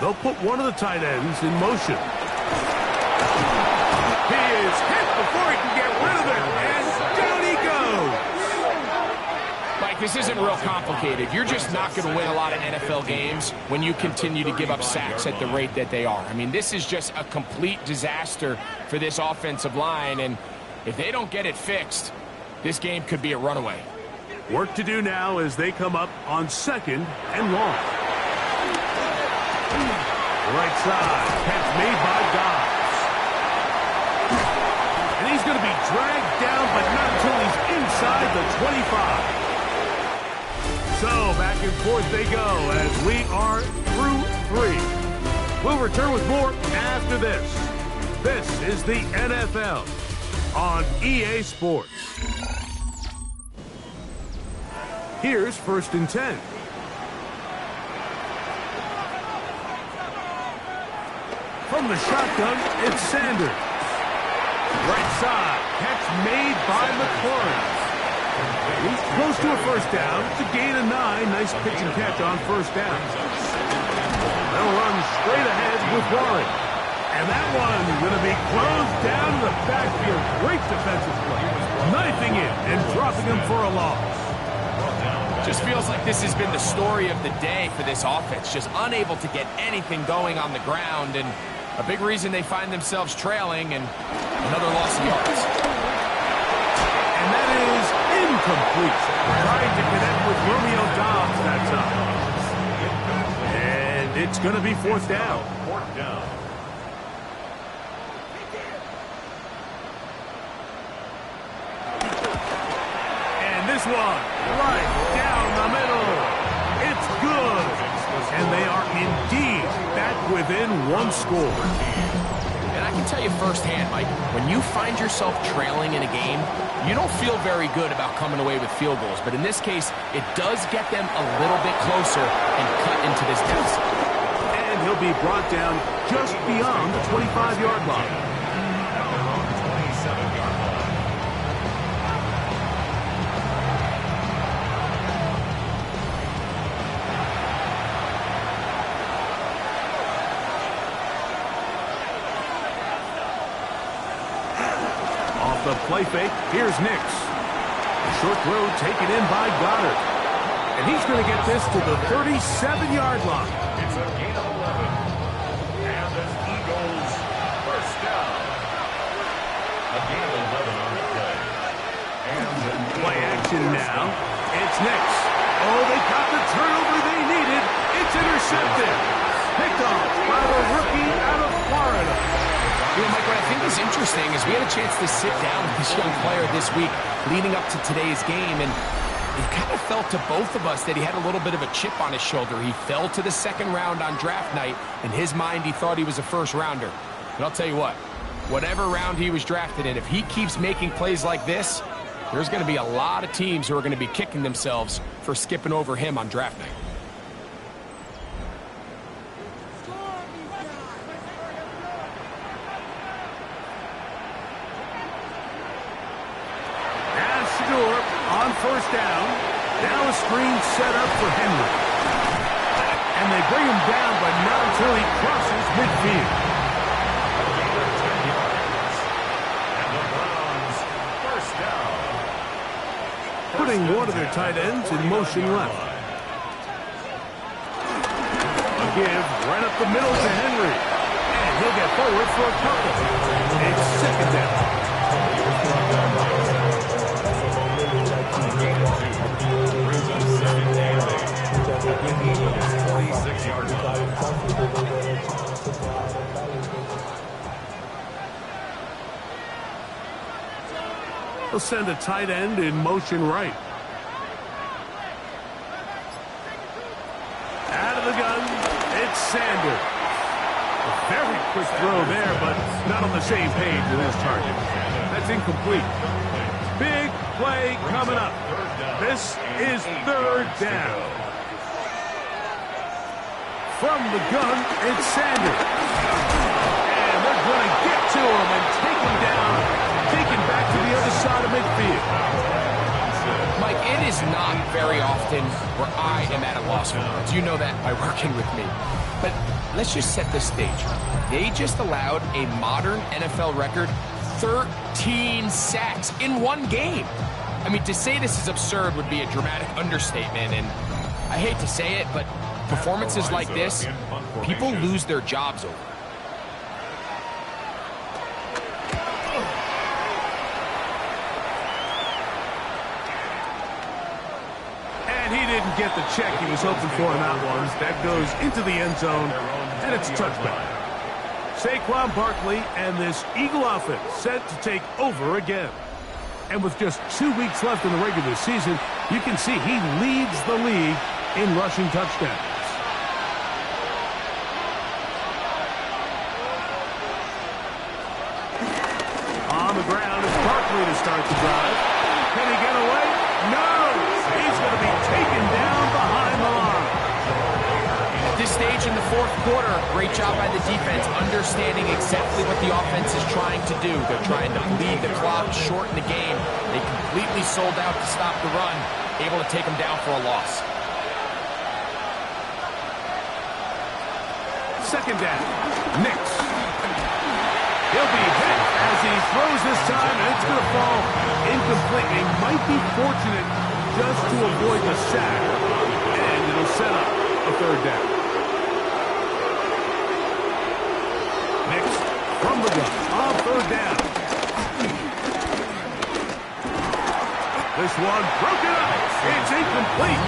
They'll put one of the tight ends in motion. He is hit before he can get rid of it, and down he goes. Mike, this isn't real complicated. You're just not going to win a lot of NFL games when you continue to give up sacks at the rate that they are. I mean, this is just a complete disaster for this offensive line, and if they don't get it fixed, this game could be a runaway. Work to do now as they come up on 2nd and long. Right side, catch made by Dobbs. And he's going to be dragged down, but not until he's inside the 25. So back and forth they go as we are through 3. We'll return with more after this. This is the NFL on EA Sports. Here's 1st and 10. From the shotgun, it's Sanders. Right side, catch made by McLaurin. He's close to a 1st down. It's a gain of 9. Nice pitch and catch on 1st down. They'll run straight ahead with Warren. And that one going to be closed down to the backfield. Great defensive play. Knifing it and dropping him for a loss. Just feels like this has been the story of the day for this offense. Just unable to get anything going on the ground, and a big reason they find themselves trailing, and another loss of yards. And that is incomplete. Trying to connect with Romeo Dobbs that time. And it's going to be 4th down. And this one, right down the middle. It's good. And they are indeed back within 1 score. And I can tell you firsthand, Mike, when you find yourself trailing in a game, you don't feel very good about coming away with field goals. But in this case, it does get them a little bit closer and cut into this deficit. And he'll be brought down just beyond the 25-yard line. The play fake, here's Nix. A short throw taken in by Goddard. And he's going to get this to the 37-yard line. It's a gain of 11. And the Eagles 1st down. A gain of 11 on the play. And play action now. It's Nix. Oh, they got the turnover they needed. It's intercepted. Picked off by the rookie out of Florida. You know, Mike, what I think is interesting is we had a chance to sit down with this young player this week leading up to today's game, and it kind of felt to both of us that he had a little bit of a chip on his shoulder. He fell to the 2nd round on draft night. In his mind, he thought he was a 1st rounder. But I'll tell you what, whatever round he was drafted in, if he keeps making plays like this, there's going to be a lot of teams who are going to be kicking themselves for skipping over him on draft night. On 1st down, now a screen set up for Henry. And they bring him down, but not until he crosses midfield. And the Browns 1st down. Putting one of their tight ends in motion left. A give right up the middle to Henry. And he'll get forward for a couple. It's 2nd down. He'll send a tight end in motion right. Out of the gun, it's Sanders. A very quick throw there, but not on the same page with his target. That's incomplete. Big play coming up. This is 3rd down. From the gun, it's Sanders. And they're going to get to him and take him down, taken back to the other side of midfield. Mike, it is not very often where I am at a loss Russell Wilson. You know that by working with me. But let's just set the stage. They just allowed a modern NFL record 13 sacks in one game. I mean, to say this is absurd would be a dramatic understatement, and I hate to say it, but performances like this, people lose their jobs over. And he didn't get the check he was hoping for in that one. That goes into the end zone, and it's a touchback. Saquon Barkley and this Eagle offense set to take over again. And with just 2 weeks left in the regular season, you can see he leads the league in rushing touchdowns. On the ground is Barkley to start the drive. Can he get away? No! He's going to be taken down behind the line. At this stage in the fourth quarter, great job by the defense, understanding exactly what the offense is trying to do. They're trying to bleed the clock, shorten the game. They completely sold out to stop the run, able to take them down for a loss. Second down. Nix. He'll be hit as he throws this time, and it's going to fall incomplete. He might be fortunate just to avoid the sack, and it'll set up a third down. Nix from the gun on third down. This one broken up. It's incomplete.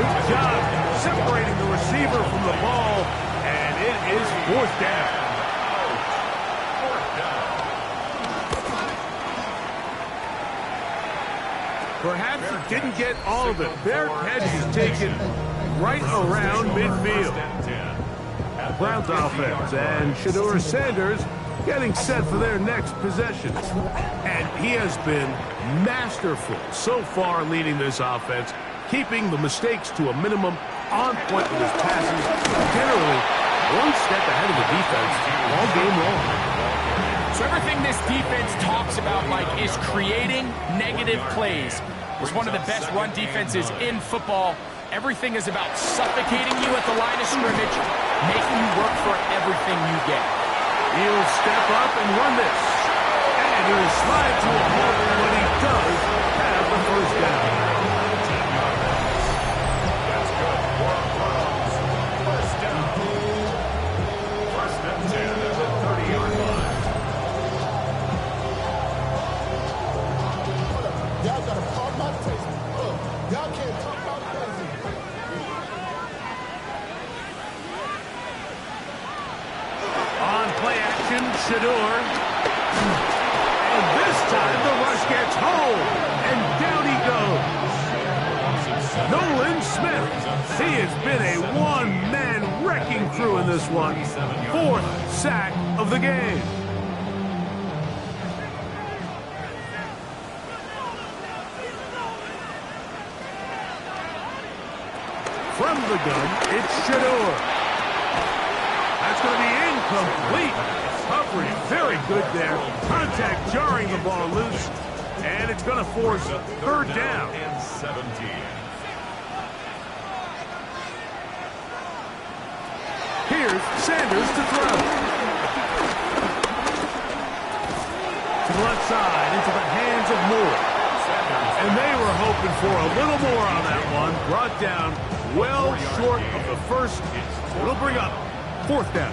Good job separating the receiver from the ball, and it is fourth down. Perhaps he didn't get all of it. Their catch is taken right around midfield. The Browns offense and Shedeur Sanders getting set for their next possession. And he has been masterful so far leading this offense, keeping the mistakes to a minimum, on point with his passes, generally one step ahead of the defense all game long. So everything this defense talks about, Mike, is creating negative plays. It's one of the best run defenses in football. Everything is about suffocating you at the line of scrimmage, making you work for everything you get. He'll step up and run this. And he'll slide to a hole, but he does have the first down. That's good for Browns. First down. First and 10 at the 30-yard line. Y'all gotta call my face. Y'all can't talk about crazy. On play action, Shedeur. And this time the rush gets home. And down he goes. Nolan Smith. He has been a one-man wrecking crew in this one. Fourth sack of the game. From the gun, it's Shedeur. That's going to be incomplete. Recovery, very good there. Contact jarring the ball loose. And it's going to force third down. And 17. Here's Sanders to throw. To the left side, into the hands of Moore. And they were hoping for a little more on that one. Brought down well short of the first. It'll bring up fourth down.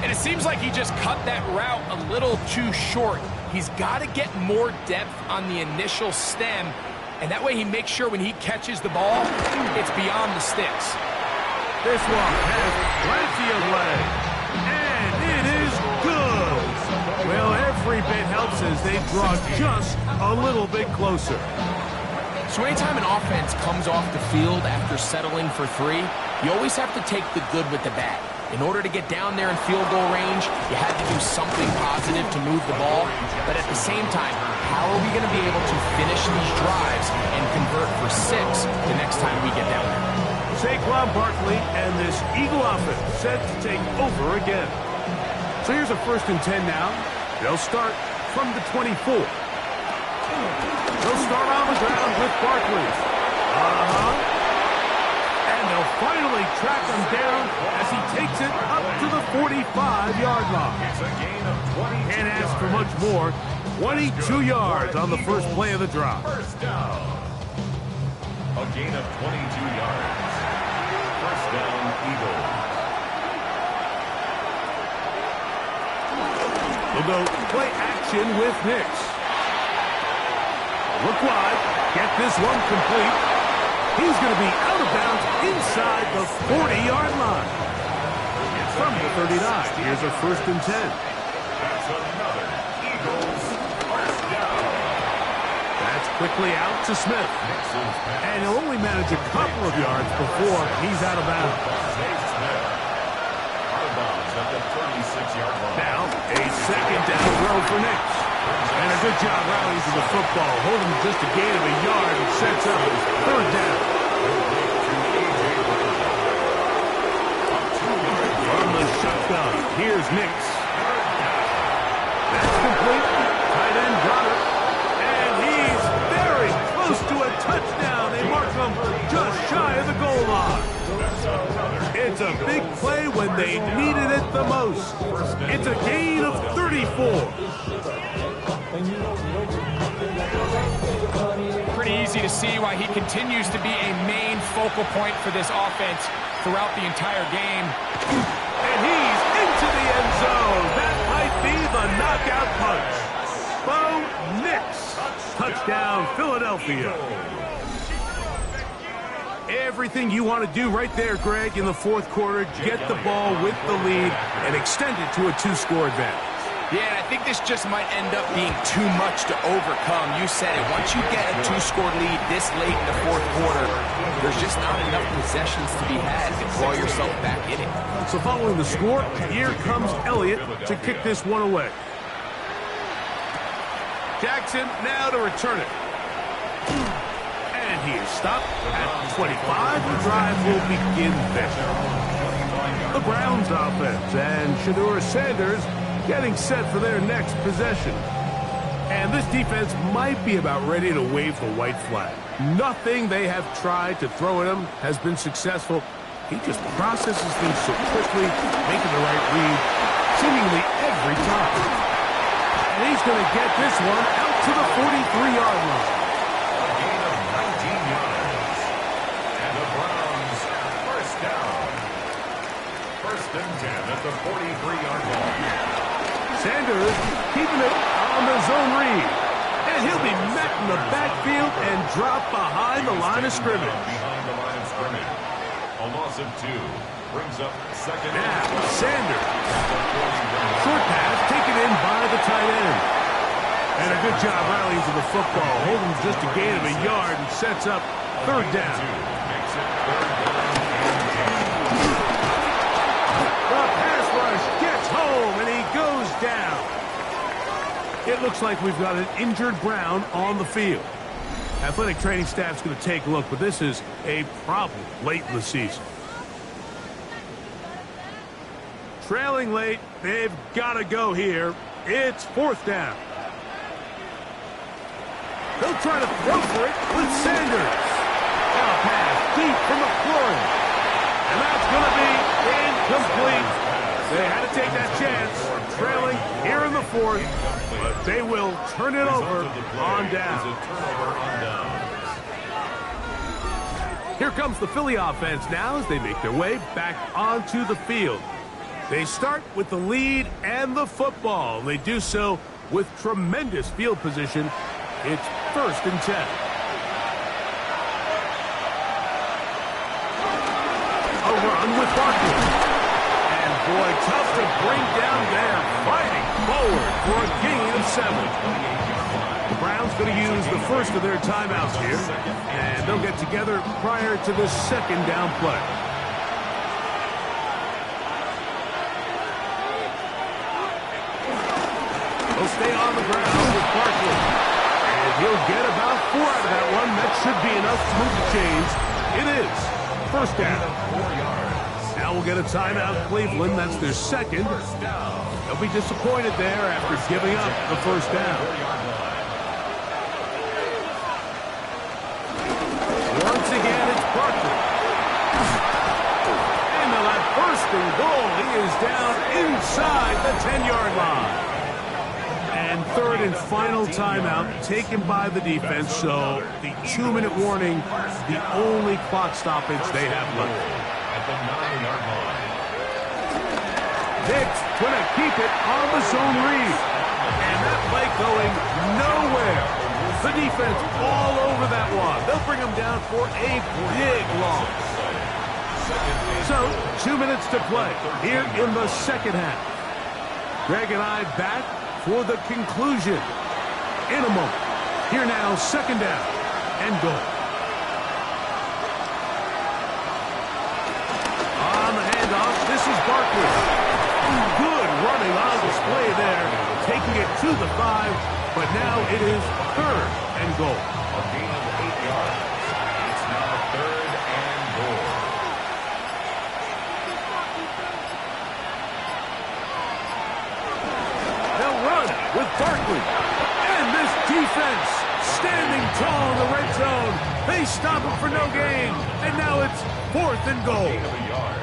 And it seems like he just cut that route a little too short. He's got to get more depth on the initial stem, and that way he makes sure when he catches the ball, it's beyond the sticks. This one has plenty of leg, and it is good. Well, every bit helps as they draw just a little bit closer. So anytime an offense comes off the field after settling for three, you always have to take the good with the bad. In order to get down there in field goal range, you had to do something positive to move the ball. But at the same time, how are we going to be able to finish these drives and convert for 6 the next time we get down there? Saquon Barkley and this Eagle offense set to take over again. So here's a 1st and 10 now. They'll start from the 24. They'll start on the ground with Barkley. finally track him down as he takes it up to the 45-yard line. It's a gain of 22 Can't ask for much more. 22 yards on the first play of the drive. First down. A gain of 22 yards. First down, Eagles. They'll go play action with Nix. Look wide. Get this one complete. He's going to be out of bounds inside the 40-yard line. From the 39, here's a 1st and 10. That's another Eagles first down. That's quickly out to Smith. And he'll only manage a couple of yards before he's out of bounds. Out of bounds at the 36-yard line. Now, a 2nd down throw for Nix. And a good job rallying to the football, holding just a gain of a yard and sets up 3rd down. From the shotgun, here's Nix. That's complete. Tight end got it. And he's very close to a touchdown. They mark him just shy of the goal line. It's a big play when they needed it the most. It's a gain of 34. Pretty easy to see why he continues to be a main focal point for this offense throughout the entire game. And he's into the end zone. That might be the knockout punch. Bo Nix. Touchdown, Philadelphia. Everything you want to do right there, Greg, in the 4th quarter. Get the ball with the lead and extend it to a 2-score advantage. Yeah, and I think this just might end up being too much to overcome. You said it. Once you get a 2-score lead this late in the 4th quarter, there's just not enough possessions to be had to claw yourself back in it. So following the score, here comes Elliott to kick this one away. Jackson now to return it. And he is stopped at 25. The drive will begin there. The Browns offense and Shedeur Sanders getting set for their next possession. And this defense might be about ready to wave the white flag. Nothing they have tried to throw at him has been successful. He just processes things so quickly, making the right read seemingly every time. And he's going to get this one out to the 43-yard line. A gain of 19 yards. And the Browns first down. 1st and 10 at the 43-yard line. Sanders keeping it on the zone read. And he'll be met in the backfield and dropped behind the line of scrimmage. Behind the line of scrimmage. A loss of 2 brings up 2nd. Now, Sanders. Short pass taken in by the tight end. And a good job rallying to the football, holding just a gain of a yard and sets up 3rd down. Makes it 3rd down and 10. The pass rush gets home and he goes down. It looks like we've got an injured Brown on the field. Athletic training staff's going to take a look, but this is a problem late in the season. Trailing late, they've got to go here. It's 4th down. They'll try to throw for it with Sanders. Now a pass deep from McLaurin. And that's going to be incomplete. They had to take that chance, trailing here in the 4th, but they will turn it over on down. Here comes the Philly offense now as they make their way back onto the field. They start with the lead and the football. They do so with tremendous field position. It's 1st and 10. A run with Barkley. And boy, tough to bring down there. Fighting forward for a gain of 7. The Browns going to use the first of their timeouts here. And they'll get together prior to the 2nd down play. They'll stay on the ground with Barkley. And he'll get about 4 out of that one. That should be enough to move the chains. It is 1st down. Now we'll get a timeout, Cleveland. That's their 2nd. They'll be disappointed there after giving up the 1st down. Once again, it's Barkley. and goal. He is down inside the 10-yard line. And third and final timeout taken by the defense, so the 2-minute warning, the only clock stoppage they have left. At the 9-yard line. Hicks going to keep it on the zone read. And that play going nowhere. The defense all over that one. They'll bring them down for a big loss. So, 2 minutes to play here in the second half. Greg and I back for the conclusion in a moment. Here now, second down and goal. On the handoff, this is Barkley. Good running on display there, taking it to the 5, but now it is third and goal. A gain of 8 yards. It's now third and goal. They'll run with Barkley. And this defense standing tall in the red zone. They stop him for no gain. And now it's fourth and goal. Gain of a yard.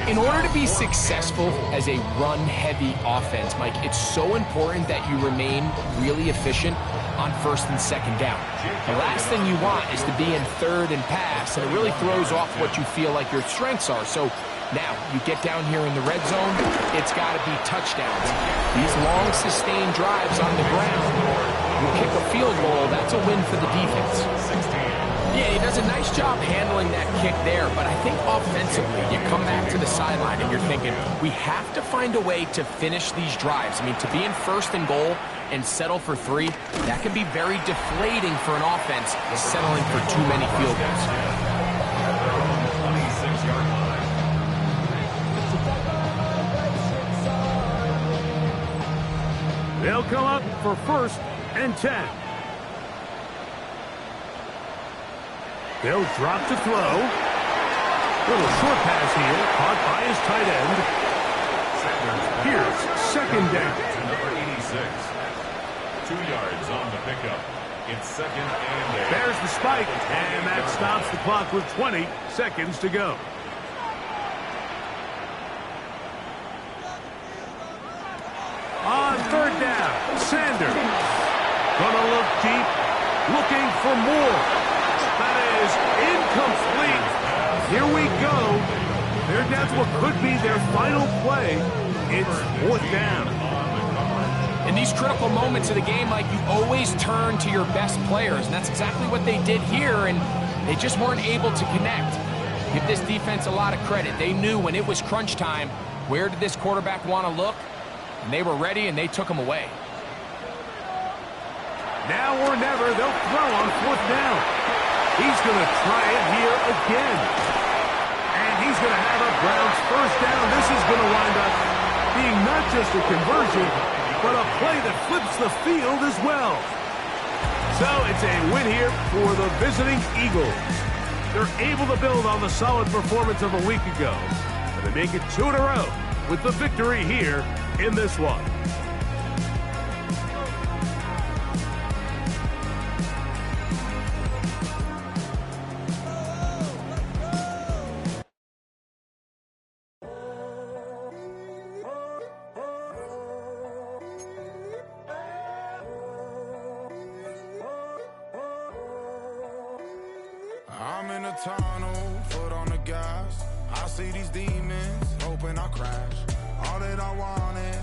In order to be successful as a run-heavy offense, Mike, it's so important that you remain really efficient on first and second down. The last thing you want is to be in third and pass, and it really throws off what you feel like your strengths are. So now you get down here in the red zone, it's got to be touchdowns. These long, sustained drives on the ground, you kick a field goal, that's a win for the defense. 16. Yeah, he does a nice job handling that kick there, but I think offensively, you come back to the sideline and you're thinking, we have to find a way to finish these drives. I mean, to be in first and goal and settle for 3, that can be very deflating for an offense settling for too many field goals. 26-yard line. They'll come up for first and 10. They'll drop to throw. Little short pass here, caught by his tight end. Here's second down. To number 86. 2 yards on the pickup. It's second and 8. There's the spike, and that stops the clock with 20 seconds to go. On third down, Sanders. Gonna look deep, looking for more. That is incomplete. Here we go. They're down to what could be their final play. It's fourth down. In these critical moments of the game, like, you always turn to your best players, and that's exactly what they did here, and they just weren't able to connect. Give this defense a lot of credit. They knew when it was crunch time, where did this quarterback want to look, and they were ready, and they took him away. Now or never, they'll throw on fourth down. He's going to try it here again. And he's going to have a Browns first down. This is going to wind up being not just a conversion, but a play that flips the field as well. So it's a win here for the visiting Eagles. They're able to build on the solid performance of a week ago, and they make it 2 in a row with the victory here in this one. I'm in a tunnel, foot on the gas. I see these demons, hoping I crash. All that I wanted